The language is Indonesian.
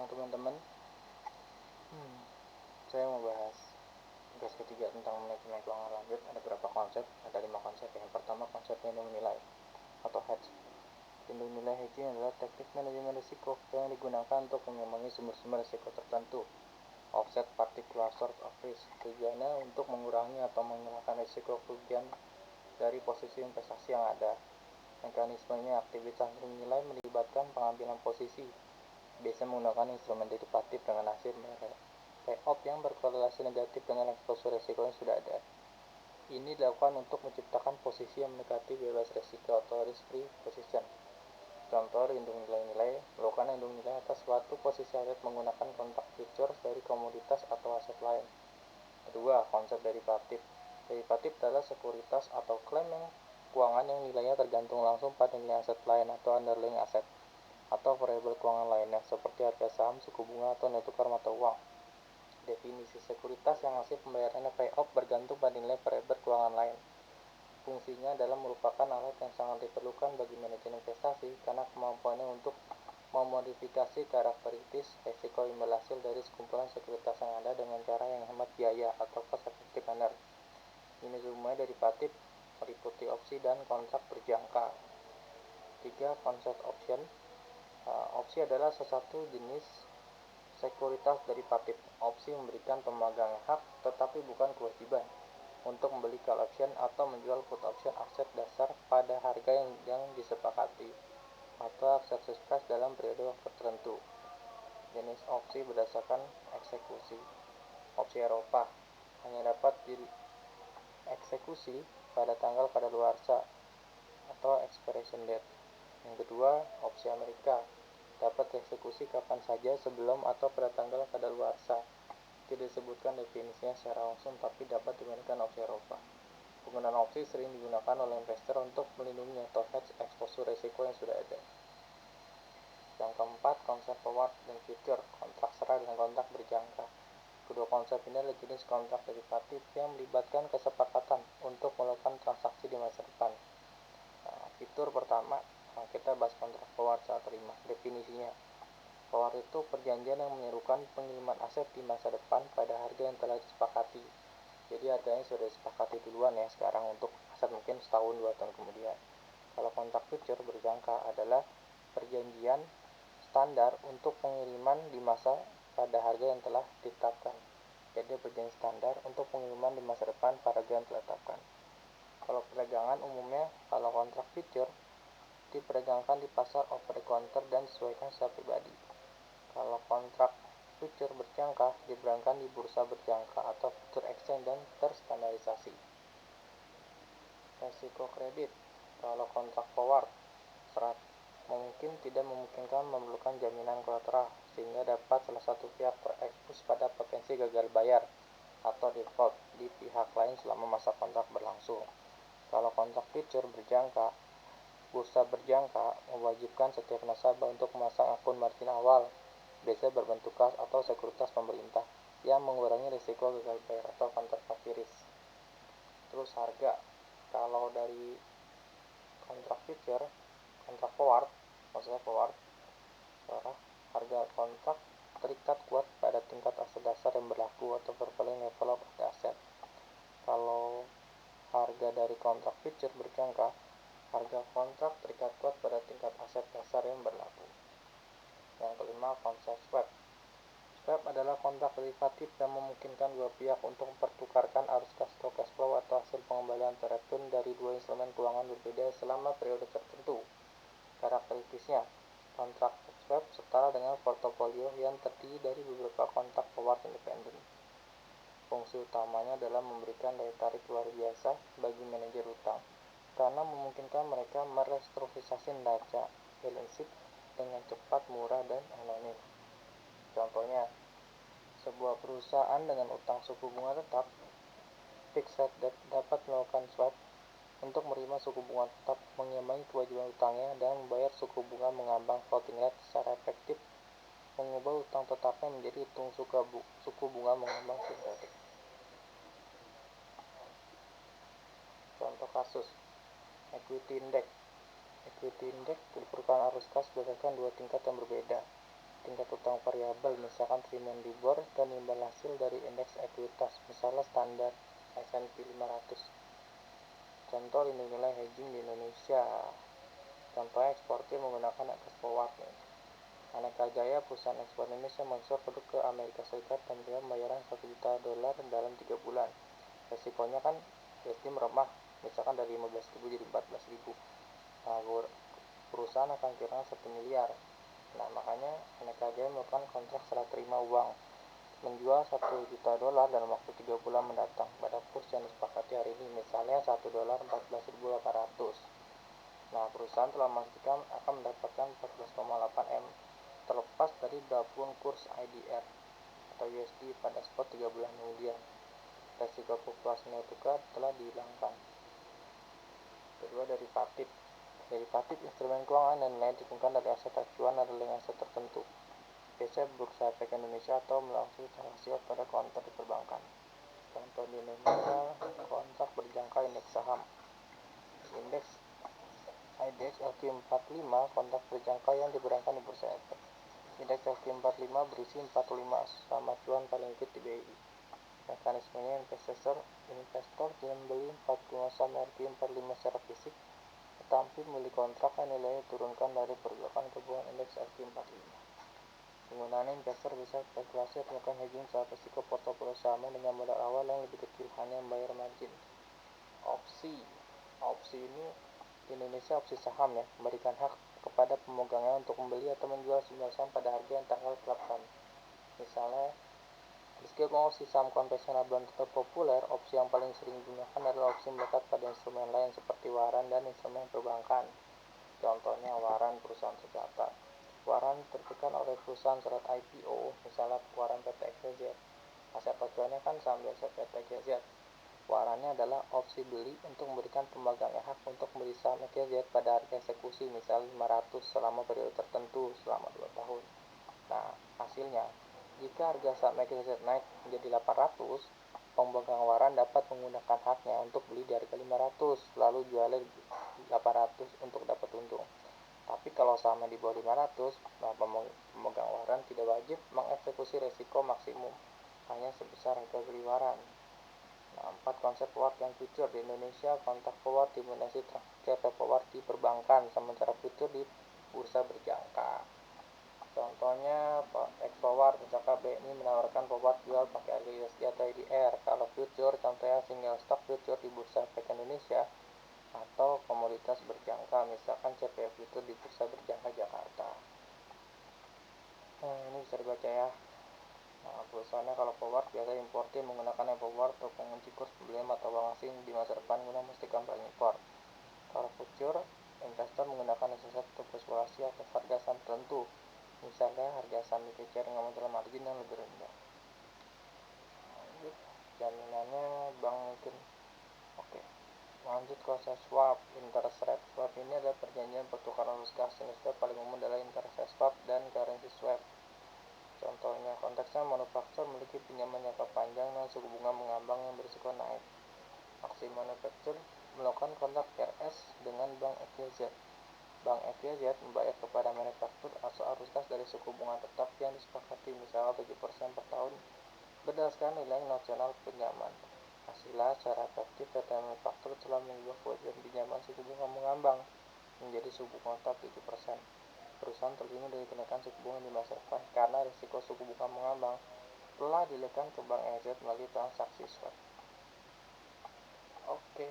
siang teman-teman. Saya mau bahas tugas ketiga tentang manajemen keuangan lanjut. Ada beberapa konsep, ada 5 konsep. Yang pertama, konsep lindung nilai atau hedge. Lindung nilai hedging adalah teknik manajemen risiko yang digunakan untuk mengimbangi sumber-sumber risiko tertentu. Offset particular source of risk, tujuannya untuk mengurangi atau menghilangkan risiko kerugian dari posisi investasi yang ada. Mekanismenya, aktivitas lindung nilai melibatkan pengambilan posisi, biasanya menggunakan instrumen derivatif dengan hasil payoff yang berkorelasi negatif dengan eksposur risiko yang sudah ada. Ini dilakukan untuk menciptakan posisi yang mendekati bebas risiko atau risk-free position. Contoh lindung nilai melakukan lindung nilai atas suatu posisi aset menggunakan kontrak futures dari komoditas atau aset lain. Kedua, konsep derivatif. Derivatif adalah sekuritas atau klaim keuangan yang nilainya tergantung langsung pada nilai aset lain atau underlying aset atau variabel keuangan lainnya seperti harga saham, suku bunga, atau nilai tukar mata uang. Definisi sekuritas yang hasil pembayarannya payoff bergantung pada nilai variabel keuangan lain. Fungsinya adalah merupakan alat yang sangat diperlukan bagi manajer investasi karena kemampuannya untuk memodifikasi karakteristik risiko imbal hasil dari sekumpulan sekuritas yang ada dengan cara yang hemat biaya atau cost effective manner. Ini semua derivatif meliputi opsi dan kontrak berjangka. 3. Konsep option. Opsi adalah sesuatu jenis sekuritas derivatif. Opsi memberikan pemegang hak tetapi bukan kewajiban untuk membeli call option atau menjual put option aset dasar pada harga yang disepakati atau exercise price dalam periode waktu tertentu. Jenis opsi berdasarkan eksekusi. Opsi Eropa hanya dapat dieksekusi pada tanggal kadaluarsa atau expiration date. Yang kedua, opsi Amerika dapat dieksekusi kapan saja sebelum atau pada tanggal kadaluarsa. Tidak disebutkan definisinya secara langsung, tapi dapat dibandingkan opsi Eropa. Penggunaan opsi sering digunakan oleh investor untuk melindungi atau hedge eksposur risiko yang sudah ada. Yang keempat, konsep forward dan future, kontrak serah dan kontrak berjangka. Kedua konsep ini adalah jenis kontrak derivatif yang melibatkan kesepakatan untuk melakukan transaksi di masa depan. Fitur pertama, kita bahas kontrak forward saat terima. Definisinya, forward itu perjanjian yang menyerukan pengiriman aset di masa depan pada harga yang telah disepakati. Jadi harganya sudah disepakati duluan ya sekarang untuk aset mungkin setahun 2 tahun kemudian. Kalau kontrak future berjangka adalah perjanjian standar untuk pengiriman di masa pada harga yang telah ditetapkan. Jadi perjanjian standar untuk pengiriman di masa depan pada harga yang telah ditetapkan. Kalau perdagangan umumnya, kalau kontrak future diperdagangkan di pasar over the counter dan disesuaikan secara pribadi. Kalau kontrak future berjangka diperdagangkan di bursa berjangka atau future exchange dan terstandarisasi. Resiko kredit. Kalau kontrak forward mungkin tidak memungkinkan memerlukan jaminan kolateral sehingga dapat salah satu pihak terekspos pada potensi gagal bayar atau default di pihak lain selama masa kontrak berlangsung. Kalau kontrak future berjangka, bursa berjangka mewajibkan setiap nasabah untuk memasang akun margin awal, biasanya berbentuk kas atau sekuritas pemerintah, yang mengurangi risiko gagal bayar atau counterparty risk. Terus harga, kalau dari kontrak future, kontrak forward, maksudnya forward, harga kontrak terikat kuat pada tingkat aset dasar yang berlaku atau prevailing level of the asset. Kalau harga dari kontrak future berjangka, harga kontrak terikat kuat pada tingkat aset dasar yang berlaku. Yang kelima, konsep swap. Swap adalah kontrak derivatif yang memungkinkan dua pihak untuk mempertukarkan arus kas atau cash flow atau hasil pengembalian terreturn dari dua instrumen keuangan berbeda selama periode tertentu. Karakteristiknya, kontrak swap setara dengan portofolio yang terdiri dari beberapa kontrak forward independen. Fungsi utamanya adalah memberikan daya tarik luar biasa bagi manajer utang karena memungkinkan mereka merestrukturisasi neraca balance sheet dengan cepat, murah, dan anonim. Contohnya, sebuah perusahaan dengan utang suku bunga tetap fixed rate dapat melakukan swap untuk menerima suku bunga tetap, mengimbangi kewajiban utangnya, dan membayar suku bunga mengambang floating rate secara efektif, mengubah utang tetapnya menjadi hitung suku bunga mengambang sintetik. Contoh kasus, equity index. Equity index merupakan arus kas berdasarkan dua tingkat yang berbeda. tingkat utang variabel, misalkan Triman Libor, dan imbal hasil dari indeks ekuitas, misalnya standar S&P 500. Contoh lindung nilai hedging di Indonesia. Contohnya eksportir menggunakan ekspor forward. Aneka Jaya, perusahaan ekspor Indonesia, mengekspor produk ke Amerika Serikat dan menerima pembayaran $1 juta dalam 3 bulan. Resikonya kan USD melemah, misalkan dari 15.000 jadi 14.000. Nah, perusahaan akan kehilangan 1 miliar. Nah, makanya Aneka Jaya melakukan kontrak serah terima uang menjual $1 juta dalam waktu 3 bulan mendatang pada kurs yang disepakati hari ini, misalnya $1 14.800. Nah, perusahaan telah memastikan akan mendapatkan 14,8 M terlepas dari gabungan kurs IDR atau USD pada spot 3 bulan kemudian. Resiko fluktuasi nilai tukar telah dihilangkan. Kedua, derivatif. Derivatif instrumen keuangan dan nilai ditentukan dari aset acuan atau dengan aset tertentu. Biasanya Bursa Efek Indonesia atau melalui transaksi pada konter di perbankan. Contoh di Indonesia, kontrak berjangka indeks saham. Indeks IDX LQ45 kontrak berjangka yang diberangkat di Bursa Efek. Indeks LQ45 berisi 45 saham acuan paling liquid di BI. Mekanismenya investor membeli 45 saham LQ45 secara fisik, tetapi membeli kontrak yang nilainya diturunkan dari pergerakan gabungan indeks LQ45. Penggunaan investor bisa spekulasi atau melakukan hedging saat risiko portofolio sama dengan modal awal yang lebih kecil, hanya membayar margin. Opsi ini di Indonesia opsi saham ya, memberikan hak kepada pemegangnya untuk membeli atau menjual sejumlah saham pada harga yang tanggal ditetapkan. Misalnya, meskipun opsi saham konvensional belum tetap populer, opsi yang paling sering digunakan adalah opsi melekat pada instrumen lain seperti waran dan instrumen perbankan. Contohnya waran perusahaan tercatat. Waran diterbitkan oleh perusahaan syarat IPO, misalnya waran PT XYZ. Aset acuannya kan saham biasa PT XYZ. Warannya adalah opsi beli untuk memberikan pemegangnya hak untuk membeli saham XYZ pada harga eksekusi, misalnya 500 selama periode tertentu selama 2 tahun. Nah, hasilnya, jika harga saham XYZ naik menjadi 800, pemegang waran dapat menggunakan haknya untuk beli di harga 500, lalu jualnya 800 untuk dapat untung. Tapi kalau sahamnya di bawah 500, nah pemegang waran tidak wajib mengeksekusi risiko maksimum, hanya sebesar harga beli waran. Nah, 4 konsep forward yang future di Indonesia. Kontrak forward didominasi transaksi forward di perbankan, sementara future di bursa berjangka. Contohnya X forward, misalkan BNI menawarkan forward jual pakai harga USD atau IDR. Kalau future, contohnya single stock future di Bursa Efek Indonesia atau komoditas berjangka, misalkan CPF Future di Bursa Berjangka Jakarta. Nah, ini bisa dibaca ya. Nah, perusahaannya kalau forward biasanya importir menggunakan forward untuk mengunci kurs pembelian mata uang asing di masa depan guna memastikan barang impor. Kalau future, investor menggunakan aset untuk berspekulasi atas harga saham tertentu, misalnya harga saham BCA dengan modal margin yang lebih rendah. Lanjut, jaminannya bank mungkin. Oke, lanjut konsep swap. Interest rate swap ini adalah perjanjian pertukaran rupiah. Jenis swap paling umum adalah interest rate swap dan currency swap. Contohnya, konteksnya manufaktur memiliki pinjaman jangka panjang dan suku bunga mengambang yang berisiko naik. Aksi manufaktur melakukan kontrak RS dengan Bank FYZ. Bank FYZ membayar kepada manufaktur asal arus kas dari suku bunga tetap yang disepakati, misalnya 7% per tahun berdasarkan nilai nasional pinjaman. Hasilnya, secara efektif PT manufaktur telah mengubah kewajiban pinjaman suku bunga mengambang menjadi suku bunga tetap 7%. Perusahaan terlindung dari kenaikan suku bunga di masa depan karena risiko suku bunga mengambang telah dilekatkan ke Bank FYZ melalui transaksi swap. Oke.